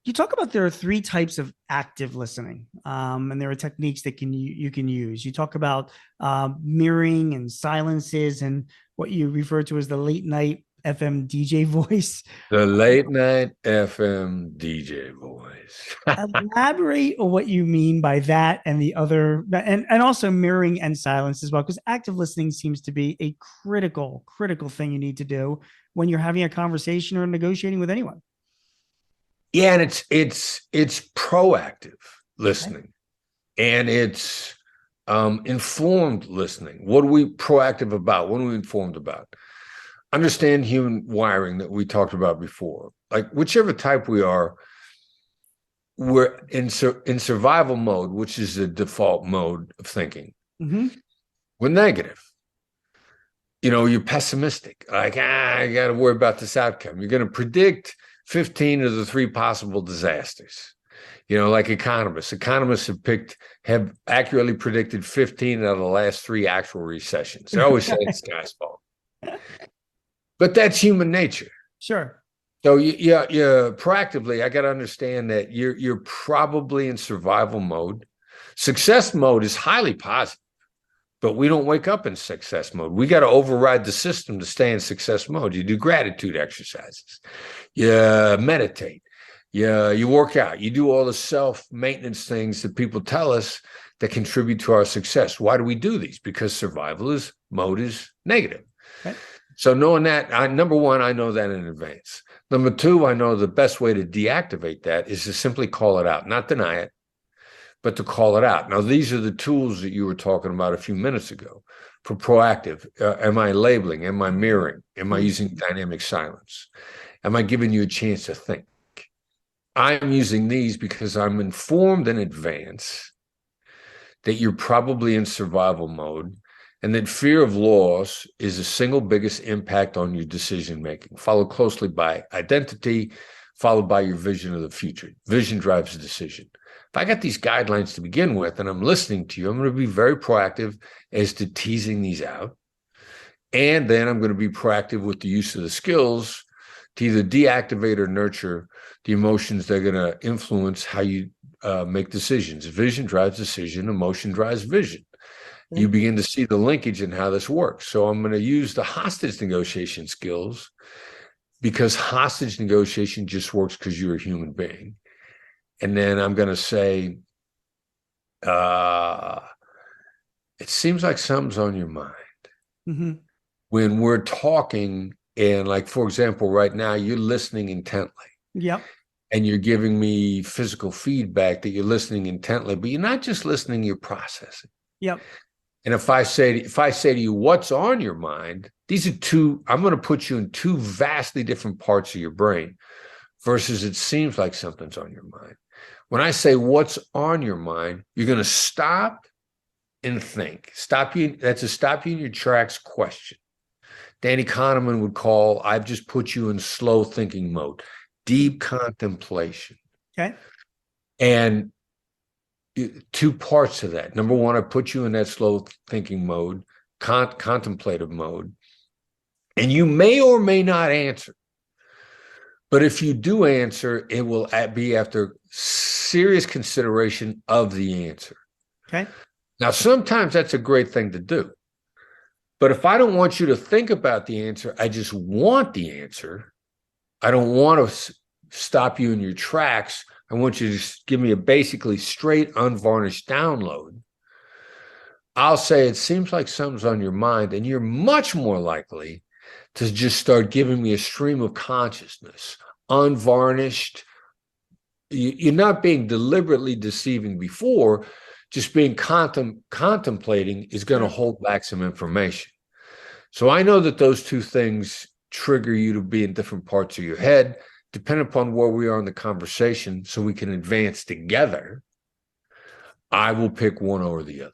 You talk about there are three types of active listening, and there are techniques that you can use. You talk about mirroring and silences, and what you refer to as the late night FM DJ voice. The late night FM DJ voice. Elaborate on what you mean by that and the other, and also mirroring and silence as well, because active listening seems to be a critical thing you need to do when you're having a conversation or negotiating with anyone. Yeah, and it's proactive Okay. listening, and it's informed listening. What are we proactive about? What are we informed about? Understand human wiring that we talked about before. Like whichever type we are, we're in survival mode, which is the default mode of thinking. Mm-hmm. We're negative. You're pessimistic. Like, I got to worry about this outcome. You're going to predict 15 of the three possible disasters. Like economists. Economists have accurately predicted 15 out of the last three actual recessions. They're always saying it's God's fault. But that's human nature. Sure. So yeah, proactively, I got to understand that you're probably in survival mode. Success mode is highly positive, but we don't wake up in success mode. We got to override the system to stay in success mode. You do gratitude exercises, you meditate, you work out, you do all the self-maintenance things that people tell us that contribute to our success. Why do we do these? Because survival mode is negative. Okay. So knowing that, number one, I know that in advance. Number two, I know the best way to deactivate that is to simply call it out, not deny it, but to call it out. Now, these are the tools that you were talking about a few minutes ago for proactive. Am I labeling? Am I mirroring? Am I using dynamic silence? Am I giving you a chance to think? I'm using these because I'm informed in advance that you're probably in survival mode and that fear of loss is the single biggest impact on your decision making, followed closely by identity, followed by your vision of the future. Vision drives the decision. If I got these guidelines to begin with and I'm listening to you, I'm going to be very proactive as to teasing these out. And then I'm going to be proactive with the use of the skills to either deactivate or nurture the emotions that are going to influence how you make decisions. Vision drives decision, emotion drives vision. You begin to see the linkage in how this works. So I'm going to use the hostage negotiation skills because hostage negotiation just works because you're a human being. And then I'm going to say, it seems like something's on your mind. Mm-hmm. When we're talking, and like, for example, right now, you're listening intently. Yep. And you're giving me physical feedback that you're listening intently, but you're not just listening, you're processing. Yep. And if I say to you, what's on your mind? These are two, I'm going to put you in two vastly different parts of your brain versus it seems like something's on your mind. When I say what's on your mind, you're going to stop and think. That's a stop you in your tracks question. Danny Kahneman would call, I've just put you in slow thinking mode, deep contemplation. Okay. And two parts to that. Number one, I put you in that slow thinking mode, contemplative mode, and you may or may not answer. But if you do answer, it will be after serious consideration of the answer. Okay. Now, sometimes that's a great thing to do. But if I don't want you to think about the answer, I just want the answer. I don't want to stop you in your tracks. I want you to just give me a basically straight, unvarnished download. I'll say it seems like something's on your mind, and you're much more likely to just start giving me a stream of consciousness, unvarnished. You're not being deliberately deceiving before, just being contemplating is going to hold back some information. So I know that those two things trigger you to be in different parts of your head, depending upon where we are in the conversation, so we can advance together. I will pick one over the other.